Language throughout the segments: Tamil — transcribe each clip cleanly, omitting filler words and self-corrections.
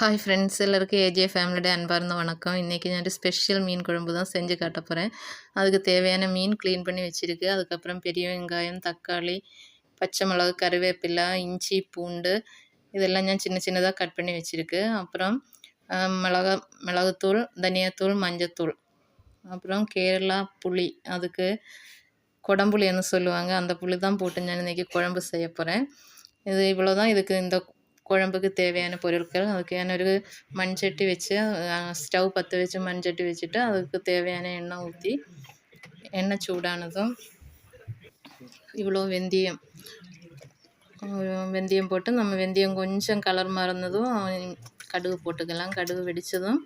ஹாய் ஃப்ரெண்ட்ஸ், எல்லாருக்கும் ஏஜே ஃபேமிலியோட அன்பார்ந்த வணக்கம். இன்றைக்கி நான் ஒரு ஸ்பெஷல் மீன் குழம்பு தான் செஞ்சு காட்ட போகிறேன். அதுக்கு தேவையான மீன் க்ளீன் பண்ணி வச்சுருக்கு. அதுக்கப்புறம் பெரிய வெங்காயம், தக்காளி, பச்சை மிளகு, கருவேப்பிலை, இஞ்சி, பூண்டு இதெல்லாம் நான் சின்ன சின்னதாக கட் பண்ணி வச்சுருக்கு. அப்புறம் மிளகுத்தூள், தனியாத்தூள், மஞ்சத்தூள், அப்புறம் கேரளா புளி, அதுக்கு கொடம்புளின்னு சொல்லுவாங்க. அந்த புளி தான் போட்டு நான் இன்றைக்கி குழம்பு செய்ய போகிறேன். இது இவ்வளோ தான் இதுக்கு இந்த குழம்புக்கு தேவையான பொருட்கள். அதுக்கு ஒரு மண்சட்டி வச்சு ஸ்டவ் பற்ற வச்சு மண்சட்டி வச்சுட்டு அதுக்கு தேவையான எண்ணெய் ஊற்றி எண்ணெய் சூடானதும் இவ்வளோ வெந்தயம் போட்டு நம்ம வெந்தயம் கொஞ்சம் கலர் மாறினதும் கடுகு போட்டுக்கலாம். கடுகு வெடித்ததும்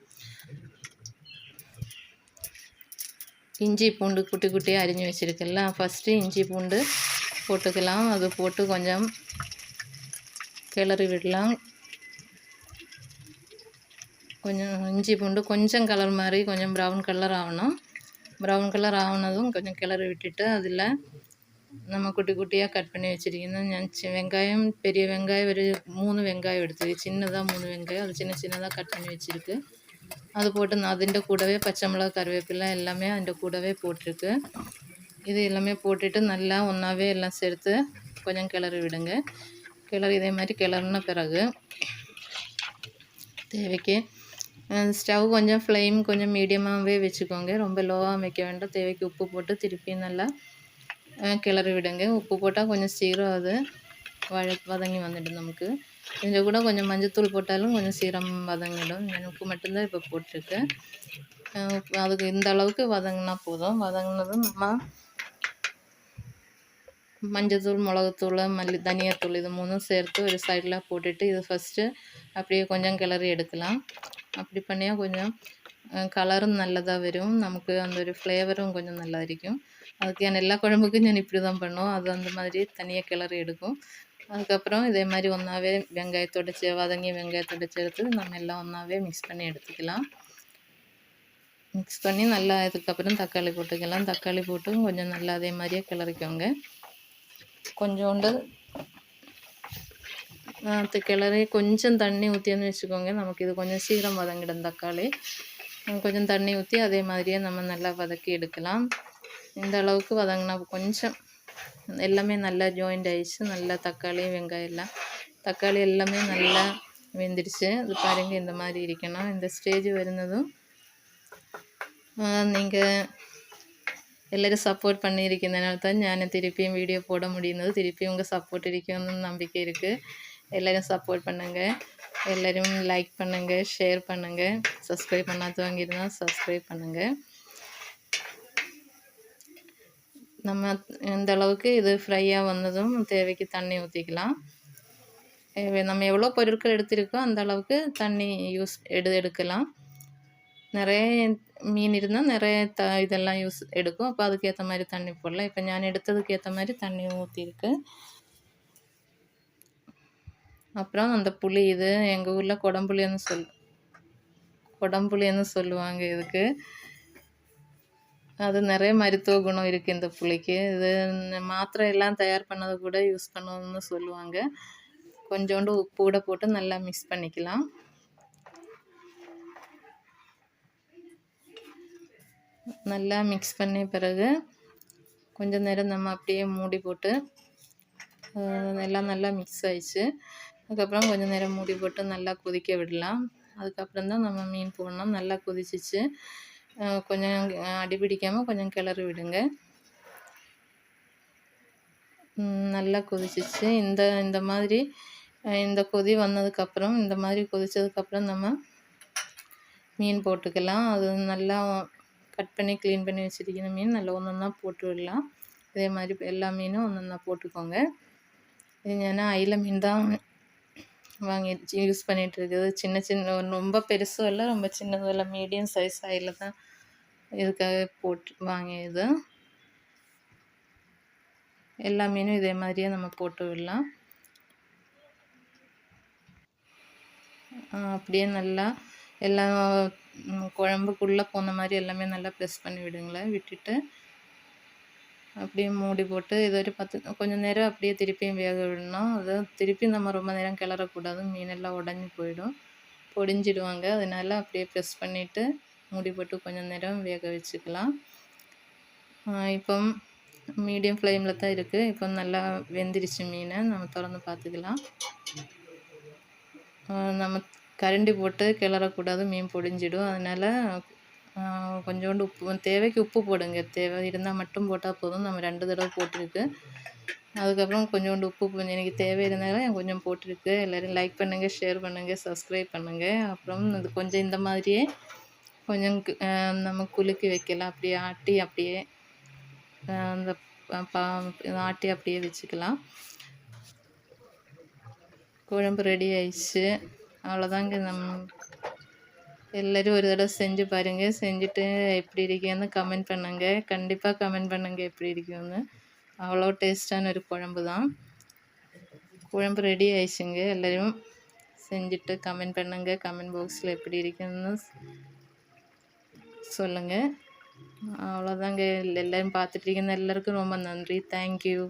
இஞ்சி பூண்டு குட்டி குட்டியாக அரிஞ்சு வச்சுருக்கல, ஃபஸ்ட்டு இஞ்சி பூண்டு போட்டுக்கலாம். அது போட்டு கொஞ்சம் கிளறி விடலாம். கொஞ்சம் இஞ்சி பூண்டு கொஞ்சம் கலர் மாதிரி கொஞ்சம் ப்ரௌன் கலர் ஆகணும். ப்ரௌன் கலர் ஆகினதும் கொஞ்சம் கிளறி விட்டுட்டு அதில் நம்ம குட்டி குட்டியாக கட் பண்ணி வச்சுருக்கணும். வெங்காயம், பெரிய வெங்காயம் ஒரு 3 வெங்காயம் எடுத்துருக்கு. சின்னதாக 3 வெங்காயம் அது சின்ன சின்னதாக கட் பண்ணி வச்சுருக்கு. அது போட்டு அதிൻ്റെ கூடவே பச்சை மிளகா, கருவேப்பிலை எல்லாமே அதிൻ്റെ கூடவே போட்டிருக்கு. இது எல்லாமே போட்டுட்டு நல்லா ஒன்றாவே எல்லாம் சேர்த்து கொஞ்சம் கிளறி விடுங்க. இதே மாதிரி கிளறின பிறகு தேவைக்கு ஸ்டவ் கொஞ்சம் ஃப்ளேம் கொஞ்சம் மீடியமாகவே வச்சுக்கோங்க. ரொம்ப லோவாக வைக்க வேண்டாம். தேவைக்கு உப்பு போட்டு திருப்பி நல்லா கிளறி விடுங்க. உப்பு போட்டால் கொஞ்சம் சீக்கிரம் அது வதங்கி வந்துடும். நமக்கு கொஞ்சம் கூட கொஞ்சம் மஞ்சத்தூள் போட்டாலும் கொஞ்சம் சீரம் வதங்கிடும். உப்பு மட்டும்தான் இப்போ போட்டிருக்கு. அதுக்கு இந்த அளவுக்கு வதங்கினா போதும். வதங்கினதும் நம்ம மஞ்சத்தூள், மிளகுத்தூள், தனியாத்தூள் இது 3 சேர்த்து ஒரு சைடில் போட்டுட்டு இது ஃபஸ்ட்டு அப்படியே கொஞ்சம் கிளறி எடுக்கலாம். அப்படி பண்ணியால் கொஞ்சம் கலரும் நல்லதாக வரும். நமக்கு அந்த ஒரு ஃப்ளேவரும் கொஞ்சம் நல்லா இருக்கும். அதுக்கு எல்லா குழம்புக்கும் நான் இப்படி தான் பண்ணுவோம். அது அந்த மாதிரி தனியாக கிளறி எடுக்கும். அதுக்கப்புறம் இதே மாதிரி ஒன்றாவே வதங்கி வெங்காயத்தோட சேர்த்து நம்ம எல்லாம் ஒன்றாவே மிக்ஸ் பண்ணி எடுத்துக்கலாம். மிக்ஸ் பண்ணி நல்லா இதுக்கப்புறம் தக்காளி போட்டுக்கலாம். தக்காளி போட்டு கொஞ்சம் நல்லா அதே மாதிரியே கிளறிக்கோங்க. கொஞ்சோண்டு கிளறி கொஞ்சம் தண்ணி ஊற்றின்னு வச்சுக்கோங்க. நமக்கு இது கொஞ்சம் சீக்கிரம் வதங்கிடும். தக்காளி கொஞ்சம் தண்ணி ஊற்றி அதே மாதிரியே நம்ம நல்லா வதக்கி எடுக்கலாம். இந்த அளவுக்கு வதங்கினா கொஞ்சம் எல்லாமே நல்லா ஜாயிண்ட் ஆகிடுச்சு. நல்லா தக்காளி, வெங்காயம் தக்காளி எல்லாமே நல்லா வெந்துடுச்சு. அது பாருங்கள், இந்த மாதிரி இருக்கணும். இந்த ஸ்டேஜ் வருന്നതുம் நீங்கள் எல்லோரும் சப்போர்ட் பண்ணியிருக்கிறதுனால தான் நான் திருப்பியும் வீடியோ போட முடியுது. திருப்பியும் உங்கள் சப்போர்ட் இருக்குன்னு நம்பிக்கை இருக்குது. எல்லோரும் சப்போர்ட் பண்ணுங்கள். எல்லோரும் லைக் பண்ணுங்கள், ஷேர் பண்ணுங்கள். சப்ஸ்கிரைப் பண்ணாதவங்க இருந்தால் சப்ஸ்கிரைப் பண்ணுங்கள். நம்ம இந்த அளவுக்கு இது ஃப்ரையாக வந்ததும் தேவைக்கு தண்ணி ஊற்றிக்கலாம். நம்ம எவ்வளோ பொருட்கள் எடுத்திருக்கோ அந்த அளவுக்கு தண்ணி எடுக்கலாம். நிறைய மீன் இருந்தால் நிறைய இதெல்லாம் எடுக்கும். அப்போ அதுக்கேற்ற மாதிரி தண்ணி போடலாம். இப்போ நான் எடுத்ததுக்கு ஏற்ற மாதிரி தண்ணி ஊற்றிருக்கு. அப்புறம் அந்த புளி, இது எங்கள் ஊரில் கொடம்புளின்னு சொல்லுவாங்க இதுக்கு. அது நிறைய மருத்துவ குணம் இருக்குது இந்த புளிக்கு. இது மாத்திரை எல்லாம் தயார் பண்ணது கூட யூஸ் பண்ணுவோம்னு சொல்லுவாங்க. கொஞ்சோண்டு உப்பு கூட போட்டு நல்லா மிக்ஸ் பண்ணிக்கலாம். நல்லா மிக்ஸ் பண்ண பிறகு கொஞ்சம் நேரம் நம்ம அப்படியே மூடி போட்டு எல்லாம் நல்லா மிக்ஸ் ஆயிடுச்சு. அதுக்கப்புறம் கொஞ்சம் நேரம் மூடி போட்டு நல்லா கொதிக்க விடலாம். அதுக்கப்புறம் தான் நம்ம மீன் போடணும். நல்லா கொதிச்சிச்சு. கொஞ்சம் அடிபிடிக்காமல் கொஞ்சம் கிளறி விடுங்க. நல்லா கொதிச்சிச்சு. இந்த மாதிரி இந்த கொதி வந்ததுக்கப்புறம் இந்த மாதிரி கொதித்ததுக்கப்புறம் நம்ம மீன் போட்டுக்கலாம். அது நல்லா கட் பண்ணி க்ளீன் பண்ணி வச்சுருக்கிற மீன் நல்லா ஒன்றா போட்டு விடலாம். இதே மாதிரி எல்லா மீனும் ஒன்றா போட்டுக்கோங்க. இது ஏன்னா அயில மீன் தான் வாங்கி யூஸ் பண்ணிகிட்ருக்குது. சின்ன ரொம்ப பெருசும் இல்லை, ரொம்ப சின்னதும் இல்லை, மீடியம் சைஸ் அயில தான் இதுக்காக போட்டு வாங்கியது. எல்லா மீனும் இதே மாதிரியே நம்ம போட்டு விடலாம். அப்படியே நல்லா எல்லாம் குழம்புக்குள்ளே போன மாதிரி எல்லாமே நல்லா ப்ரெஸ் பண்ணி விடுங்களேன். விட்டுட்டு அப்படியே மூடி போட்டு இது ஒரு கொஞ்சம் நேரம் அப்படியே திருப்பியும் வேக விடணும். அது திருப்பி நம்ம ரொம்ப நேரம் கிளறக்கூடாது. மீனெல்லாம் உடஞ்சி போயிடும். பொடிஞ்சிடுவாங்க. அதனால அப்படியே ப்ரெஸ் பண்ணிவிட்டு மூடி போட்டு கொஞ்சம் நேரம் வேக வச்சுக்கலாம். இப்போ மீடியம் ஃப்ளேமில் தான் இருக்குது. இப்போ நல்லா வெந்துருச்சு மீன். நம்ம திறந்து பார்த்துக்கலாம். நம்ம கரண்டி போட்டு கிளறக்கூடாது, மீன் பொடிஞ்சிடும். அதனால் கொஞ்சோண்டு உப்பு தேவைக்கு உப்பு போடுங்க. தேவை இருந்தால் மட்டும் போட்டால் போதும். நம்ம 2 தடவை போட்டிருக்கு. அதுக்கப்புறம் கொஞ்சோண்டு உப்பு எனக்கு தேவை இருந்தாலும் கொஞ்சம் போட்டிருக்கு. எல்லோரும் லைக் பண்ணுங்கள், ஷேர் பண்ணுங்கள், சப்ஸ்கிரைப் பண்ணுங்கள். அப்புறம் இது கொஞ்சம் இந்த மாதிரியே கொஞ்சம் நம்ம குலுக்கி வைக்கலாம். அப்படியே ஆட்டி அப்படியே அந்த ஆட்டி அப்படியே வச்சுக்கலாம். குழம்பு ரெடி ஆயிடுச்சு. அவ்வளோதாங்க. எல்லோரும் ஒரு தடவை செஞ்சு பாருங்கள். செஞ்சுட்டு எப்படி இருக்குன்னு கமெண்ட் பண்ணுங்கள். கண்டிப்பாக கமெண்ட் பண்ணுங்கள் எப்படி இருக்குன்னு. அவ்வளோ டேஸ்ட்டான ஒரு குழம்பு தான். குழம்பு ரெடி ஆயிடுச்சுங்க. எல்லோரும் செஞ்சுட்டு கமெண்ட் பண்ணுங்கள். கமெண்ட் பாக்ஸில் எப்படி இருக்குன்னு சொல்லுங்கள். அவ்வளோதாங்க. எல்லோரும் பார்த்துட்ருக்கீங்க. எல்லாருக்கும் ரொம்ப நன்றி. தேங்க்யூ.